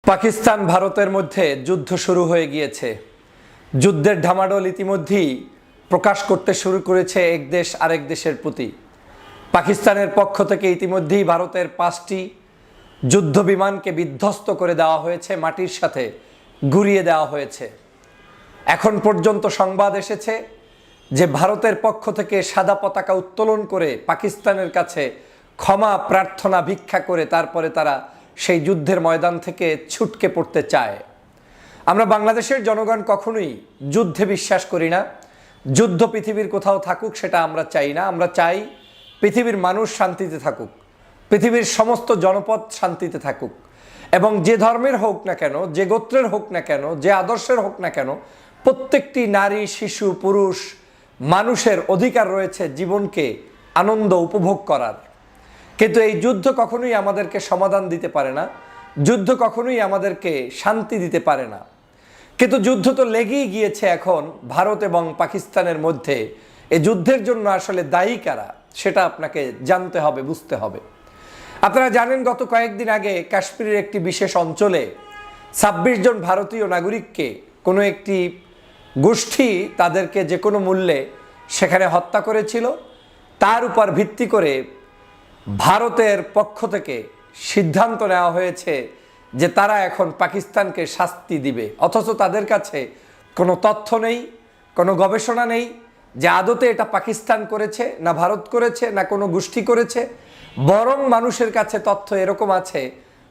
পাকিস্তান ভারতের মধ্যে যুদ্ধ শুরু হয়ে গিয়েছে। যুদ্ধের ঢামাডোল ইতিমধ্যেই প্রকাশ করতে শুরু করেছে এক দেশ আরেক দেশের প্রতি। পাকিস্তানের পক্ষ থেকে ইতিমধ্যেই ভারতের 5টি যুদ্ধ বিমানকে বিধ্বস্ত করে দেওয়া হয়েছে, মাটির সাথে গুঁড়িয়ে দেওয়া হয়েছে। এখন পর্যন্ত সংবাদ এসেছে যে ভারতের পক্ষ থেকে সাদা পতাকা উত্তোলন করে পাকিস্তানের কাছে ক্ষমা প্রার্থনা ভিক্ষা করে তারপরে তারা সেই যুদ্ধের ময়দান থেকে ছুটকে পড়তে চায়। আমরা বাংলাদেশের জনগণ কখনোই যুদ্ধে বিশ্বাস করি না। যুদ্ধ পৃথিবীর কোথাও থাকুক সেটা আমরা চাই না। আমরা চাই পৃথিবীর মানুষ শান্তিতে থাকুক, পৃথিবীর সমস্ত জনপদ শান্তিতে থাকুক, এবং যে ধর্মের হোক না কেন, যে গোত্রের হোক না কেন, যে আদর্শের হোক না কেন, প্রত্যেকটি নারী, শিশু, পুরুষ মানুষের অধিকার রয়েছে জীবনকে আনন্দ উপভোগ করার। কিন্তু এই যুদ্ধ কখনোই আমাদেরকে সমাধান দিতে পারে না, যুদ্ধ কখনোই আমাদেরকে শান্তি দিতে পারে না। কিন্তু যুদ্ধ তো লেগেই গিয়েছে এখন ভারত এবং পাকিস্তানের মধ্যে। এই যুদ্ধের জন্য আসলে দায়ী কারা সেটা আপনাকে জানতে হবে, বুঝতে হবে। আপনারা জানেন গত কয়েকদিন আগে কাশ্মীরের একটি বিশেষ অঞ্চলে 26 জন ভারতীয় নাগরিককে কোনো একটি গোষ্ঠী তাদেরকে যে কোনো মূল্যে সেখানে হত্যা করেছিল। তার উপর ভিত্তি করে ভারতের পক্ষ থেকে সিদ্ধান্ত নেওয়া হয়েছে যে তারা এখন পাকিস্তানকে শাস্তি দিবে, অথচ তাদের কাছে কোনো তথ্য নেই, কোনো গবেষণা নেই যে আদতে এটা পাকিস্তান করেছে না ভারত করেছে না কোনো গোষ্ঠী করেছে। বরং মানুষের কাছে তথ্য এরকম আছে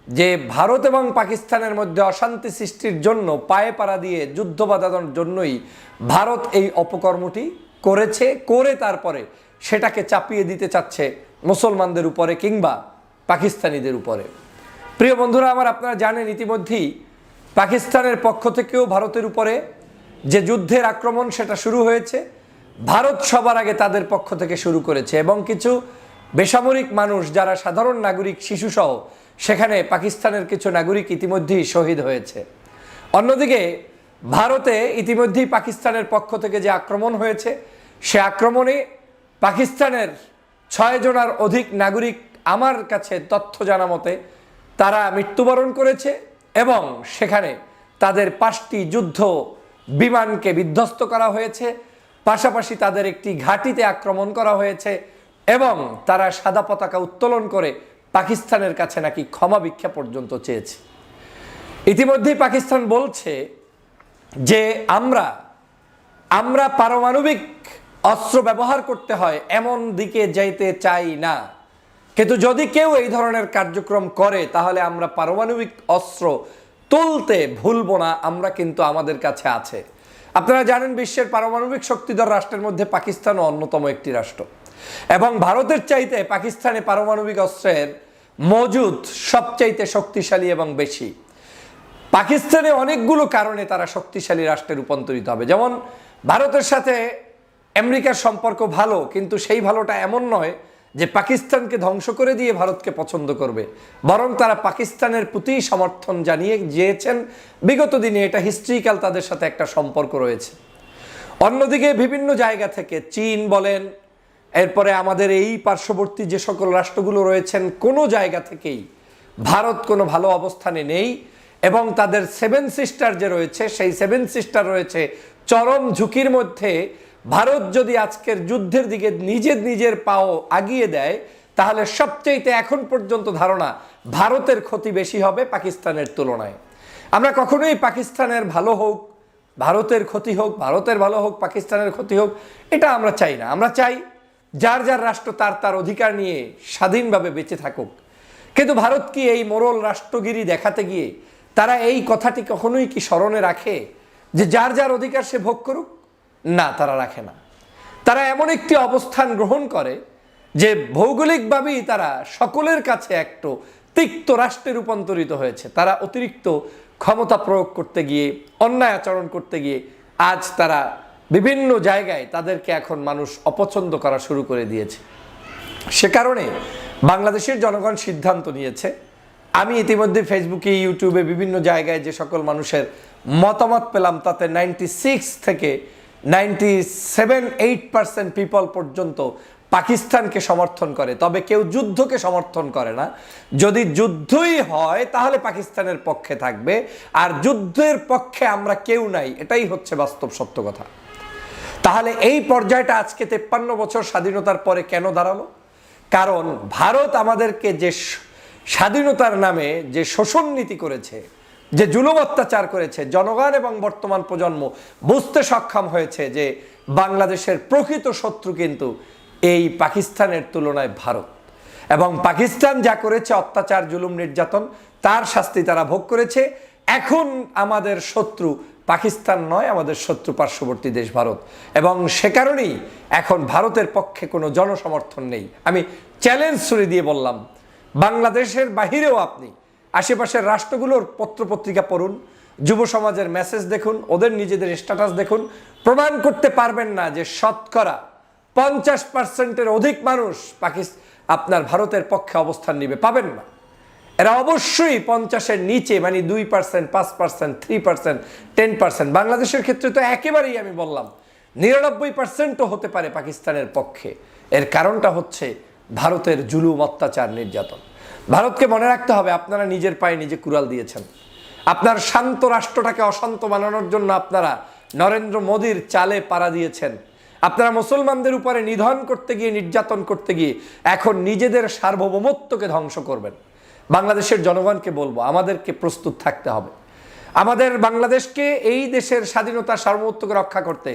যে ভারত এবং পাকিস্তানের মধ্যে অশান্তি সৃষ্টির জন্য পায়ে পাড়া দিয়ে যুদ্ধ বাঁধানোর জন্যই ভারত এই অপকর্মটি করেছে, করে তারপরে সেটাকে চাপিয়ে দিতে চাচ্ছে মুসলমানদের উপরে কিংবা পাকিস্তানিদের উপরে। প্রিয় বন্ধুরা আমার, আপনারা জানেন ইতিমধ্যেই পাকিস্তানের পক্ষ থেকেও ভারতের উপরে যে যুদ্ধের আক্রমণ সেটা শুরু হয়েছে। ভারত সবার আগে তাদের পক্ষ থেকে শুরু করেছে এবং কিছু বেসামরিক মানুষ যারা সাধারণ নাগরিক, শিশুসহ সেখানে পাকিস্তানের কিছু নাগরিক ইতিমধ্যেই শহীদ হয়েছে। অন্যদিকে ভারতে ইতিমধ্যেই পাকিস্তানের পক্ষ থেকে যে আক্রমণ হয়েছে সে আক্রমণে পাকিস্তানের 6 জনের অধিক নাগরিক, আমার কাছে তথ্য জানা মতে, তারা মৃত্যুবরণ করেছে এবং সেখানে তাদের 5টি যুদ্ধ বিমানকে বিধ্বস্ত করা হয়েছে। পাশাপাশি তাদের একটি ঘাঁটিতে আক্রমণ করা হয়েছে এবং তারা সাদা পতাকা উত্তোলন করে পাকিস্তানের কাছে নাকি ক্ষমা ভিক্ষা পর্যন্ত চেয়েছে। ইতিমধ্যেই পাকিস্তান বলছে যে আমরা পারমাণবিক অস্ত্র ব্যবহার করতে হয় এমন দিকে যাইতে চাই না, কিন্তু যদি কেউ এই ধরনের কার্যক্রম করে তাহলে আমরা পারমাণবিক অস্ত্র তুলতে ভুলব না, আমরা কিন্তু আমাদের কাছে আছে। আপনারা জানেন বিশ্বের পারমাণবিক শক্তিধর রাষ্ট্রের মধ্যে পাকিস্তানও অন্যতম একটি রাষ্ট্র এবং ভারতের চাইতে পাকিস্তানে পারমাণবিক অস্ত্রের মজুদ সবচাইতে শক্তিশালী এবং বেশি। পাকিস্তানে অনেকগুলো কারণে তারা শক্তিশালী রাষ্ট্রে রূপান্তরিত হবে। যেমন ভারতের সাথে আমেরিকার সম্পর্ক ভালো, কিন্তু সেই ভালোটা এমন নয় যে পাকিস্তানকে ধ্বংস করে দিয়ে ভারতকে পছন্দ করবে, বরং তারা পাকিস্তানের প্রতি সমর্থন জানিয়ে গিয়েছেন বিগত দিনে। এটা হিস্ট্রিক্যাল, তাদের সাথে একটা সম্পর্ক রয়েছে। অন্যদিকে বিভিন্ন জায়গা থেকে চীন বলেন, এরপরে আমাদের এই পার্শ্ববর্তী যে সকল রাষ্ট্রগুলো রয়েছেন, কোনো জায়গা থেকেই ভারত কোনো ভালো অবস্থানে নেই এবং তাদের 7 সিস্টার যে রয়েছে সেই 7 সিস্টার রয়েছে চরম ঝুঁকির মধ্যে। ভারত যদি আজকের যুদ্ধের দিকে নিজের পাও আগিয়ে দেয় তাহলে সবচেয়ে এখন পর্যন্ত ধারণা ভারতের ক্ষতি বেশি হবে পাকিস্তানের তুলনায়। আমরা কখনোই পাকিস্তানের ভালো হোক, ভারতের ক্ষতি হোক, ভারতের ভালো হোক, পাকিস্তানের ক্ষতি হোক, এটা আমরা চাই না। আমরা চাই যার যার রাষ্ট্র তার অধিকার নিয়ে স্বাধীনভাবে বেঁচে থাকুক। কিন্তু ভারত কি এই মোরল রাষ্ট্রগিরি দেখাতে গিয়ে তারা এই কথাটি কখনোই কি স্মরণে রাখে যে যার যার অধিকার সে ভোগ করুক? না, তারা রাখে না। তারা এমন একটি অবস্থান গ্রহণ করে যে ভৌগোলিকভাবেই তারা সকলের কাছে একটু তিক্ত রাষ্ট্রে রূপান্তরিত হয়েছে। তারা অতিরিক্ত ক্ষমতা প্রয়োগ করতে গিয়ে, অন্যায় আচরণ করতে গিয়ে আজ তারা বিভিন্ন জায়গায় তাদেরকে এখন মানুষ অপছন্দ করা শুরু করে দিয়েছে। সে কারণে বাংলাদেশের জনগণ সিদ্ধান্ত নিয়েছে। আমি ইতিমধ্যে ফেসবুকে, ইউটিউবে বিভিন্ন জায়গায় যে সকল মানুষের মতামত পেলাম তাতে 96 থেকে 97-8% পিপল পর্যন্ত পাকিস্তানকে সমর্থন করে, তবে কেউ যুদ্ধকে সমর্থন করে না। যদি যুদ্ধই হয় তাহলে পাকিস্তানের পক্ষে থাকবে, আর যুদ্ধের পক্ষে আমরা কেউ নাই, এটাই হচ্ছে বাস্তব সত্য কথা। তাহলে এই পর্যায়টা আজকে 53 বছর স্বাধীনতার পরে কেন দাঁড়ালো? কারণ ভারত আমাদেরকে যে স্বাধীনতার নামে যে শোষণ নীতি করেছে, যে জুলুম অত্যাচার করেছে, জনগণ এবং বর্তমান প্রজন্ম বুঝতে সক্ষম হয়েছে যে বাংলাদেশের প্রকৃত শত্রু কিন্তু এই পাকিস্তানের তুলনায় ভারত। এবং পাকিস্তান যা করেছে অত্যাচার, জুলুম, নির্যাতন, তার শাস্তি তারা ভোগ করেছে। এখন আমাদের শত্রু পাকিস্তান নয়, আমাদের শত্রু পার্শ্ববর্তী দেশ ভারত। এবং সে কারণেই এখন ভারতের পক্ষে কোনো জনসমর্থন নেই। আমি চ্যালেঞ্জ ছুড়ে দিয়ে বললাম, বাংলাদেশের বাহিরেও আপনি আশেপাশের রাষ্ট্রগুলোর পত্রপত্রিকা পড়ুন, যুব সমাজের মেসেজ দেখুন, ওদের নিজেদের স্ট্যাটাস দেখুন, প্রমাণ করতে পারবেন না যে শতকরা 50%-এর অধিক মানুষ আপনার ভারতের পক্ষে অবস্থান নিবে, পাবেন না। এরা অবশ্যই 50-এর নিচে, মানে 2%, 5%, 3%, 10%। বাংলাদেশের ক্ষেত্রে তো একেবারেই আমি বললাম 99%ও হতে পারে পাকিস্তানের পক্ষে। এর কারণটা হচ্ছে ভারতের জুলুম, অত্যাচার, নির্যাতন। ভারতকে মনে রাখতে হবে, আপনারা নিজের পায়ে নিজে কুড়াল দিয়েছেন। আপনার শান্ত রাষ্ট্রটাকে অশান্ত বানানোর জন্য আপনারা নরেন্দ্র মোদীর চালে পাড়া দিয়েছেন। আপনারা মুসলমানদের উপরে নিধন করতে গিয়ে, নির্যাতন করতে গিয়ে এখন নিজেদের সার্বভৌমত্বকে ধ্বংস করবেন। বাংলাদেশের জনগণকে বলবো, আমাদেরকে প্রস্তুত থাকতে হবে। আমাদের বাংলাদেশকে, এই দেশের স্বাধীনতা, সার্বভৌমত্বকে রক্ষা করতে,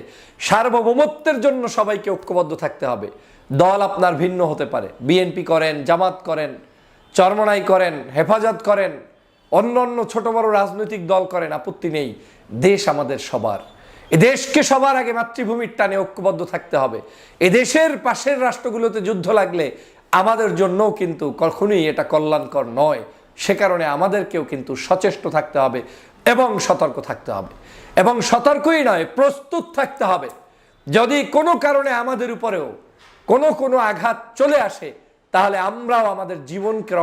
সার্বভৌমত্বের জন্য সবাইকে ঐক্যবদ্ধ থাকতে হবে। দল আপনার ভিন্ন হতে পারে, বিএনপি করেন, জামাত করেন, চরমনাই করেন, হেফাজত করেন, অন্য অন্য ছোট বড় রাজনৈতিক দল করেন, আপত্তি নেই। দেশ আমাদের সবার। এ দেশকে সবার আগে মাতৃভূমির টানে ঐক্যবদ্ধ থাকতে হবে। এ দেশের পাশের রাষ্ট্রগুলোতে যুদ্ধ লাগলে আমাদের জন্যও কিন্তু কখনোই এটা কল্যাণকর নয়। সে কারণে আমাদেরকেও কিন্তু সচেষ্ট থাকতে হবে এবং সতর্ক থাকতে হবে। এবং সতর্কই নয়, প্রস্তুত থাকতে হবে। যদি কোনো কারণে আমাদের উপরেও কোনো আঘাত চলে আসে, তাহলে আমরাও আমাদের জীবনকে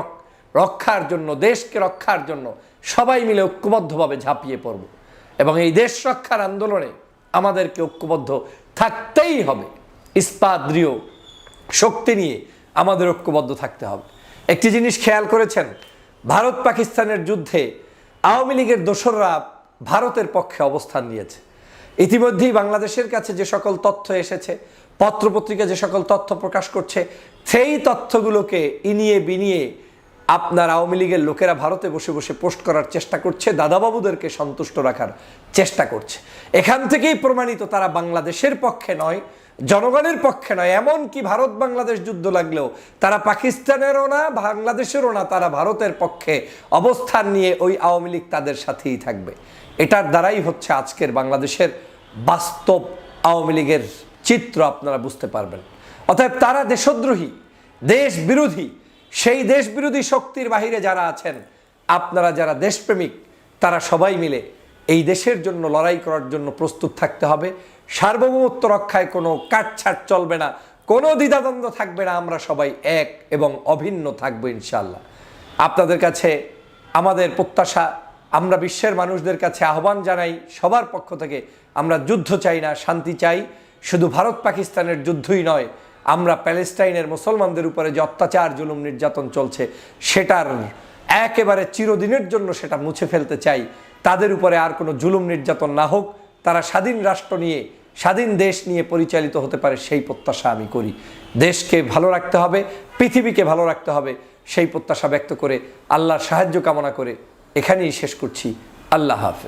রক্ষার জন্য, দেশকে রক্ষার জন্য সবাই মিলে ঐক্যবদ্ধভাবে ঝাঁপিয়ে পড়ব। এবং এই দেশ রক্ষার আন্দোলনে আমাদেরকে ঐক্যবদ্ধ থাকতেই হবে। ইস্পাত দৃঢ় শক্তি নিয়ে আমাদের ঐক্যবদ্ধ থাকতে হবে। একটি জিনিস খেয়াল করেছেন, ভারত পাকিস্তানের যুদ্ধে আওয়ামী লীগের দোসররা ভারতের পক্ষে অবস্থান নিয়েছে। ইতিমধ্যেই বাংলাদেশের কাছে যে সকল তথ্য এসেছে, পত্রপত্রিকা যে সকল তথ্য প্রকাশ করছে, সেই তথ্যগুলোকে ইনিয়ে বিনিয়ে আপনার আওয়ামী লীগের লোকেরা ভারতে বসে বসে পোস্ট করার চেষ্টা করছে, দাদাবাবুদেরকে সন্তুষ্ট রাখার চেষ্টা করছে। এখান থেকেই প্রমাণিত তারা বাংলাদেশের পক্ষে নয়, জনগণের পক্ষে নয়। এমনকি ভারত বাংলাদেশ যুদ্ধ লাগলেও তারা পাকিস্তানেরও না, বাংলাদেশেরও না, তারা ভারতের পক্ষে অবস্থান নিয়ে ওই আওয়ামী লীগ তাদের সাথেই থাকবে। এটার দ্বারাই হচ্ছে আজকের বাংলাদেশের বাস্তব আওয়ামী লীগের চিত্র আপনারা বুঝতে পারবেন। অতএব তারা দেশদ্রোহী, দেশ বিরোধী। সেই দেশ বিরোধী শক্তির বাহিরে যারা আছেন, আপনারা যারা দেশপ্রেমিক, তারা সবাই মিলে এই দেশের জন্য লড়াই করার জন্য প্রস্তুত থাকতে হবে। সার্বভৌমত্ব রক্ষায় কোনো কাটছাট চলবে না, কোনো দ্বিধাদ্বন্দ্ব থাকবে না। আমরা সবাই এক এবং অভিন্ন থাকবো ইনশাআল্লাহ। আপনাদের কাছে আমাদের প্রত্যাশা, আমরা বিশ্বের মানুষদের কাছে আহ্বান জানাই, সবার পক্ষ থেকে আমরা যুদ্ধ চাই না, শান্তি চাই। শুধু ভারত পাকিস্তানের যুদ্ধই নয়, আমরা প্যালেস্টাইনের মুসলমানদের উপরে যে অত্যাচার, জুলুম, নির্যাতন চলছে, সেটার একেবারে চিরদিনের জন্য সেটা মুছে ফেলতে চাই। তাদের উপরে আর কোনো জুলুম, নির্যাতন না হোক, তারা স্বাধীন রাষ্ট্র নিয়ে, স্বাধীন দেশ নিয়ে পরিচালিত হতে পারে, সেই প্রত্যাশা আমি করি। দেশকে ভালো রাখতে হবে, পৃথিবীকে ভালো রাখতে হবে, সেই প্রত্যাশা ব্যক্ত করে আল্লাহর সাহায্য কামনা করে এখানেই শেষ করছি। আল্লাহ হাফেজ।